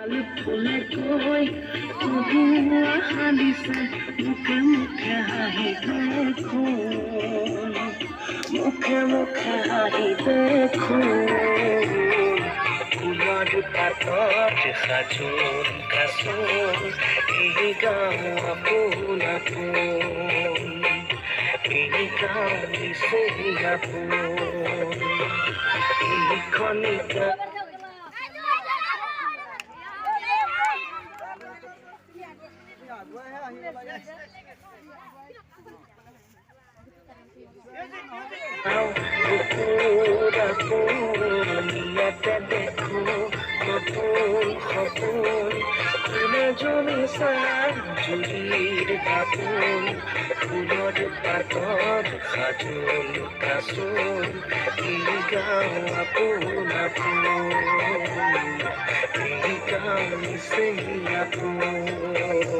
ফুলে কৈ কহুৱা হালিছে মুখে মুখে হাঁহি দেখো মুখে মুখে হাঁহি দেখো ফুলৰ পাতত সাজোন কাচোন এই গাঁও আপোন আপোন এই গাঁও নিচে আপোন এই খনিকা ইয়াতে দেখো সপোন সপোন কোনে জমিছে জুৰিৰ কাপোন ফুলৰ পাতত সাজোন কাচোন এই গাঁও আপোন আপোন এই গাঁও নিচে আপোন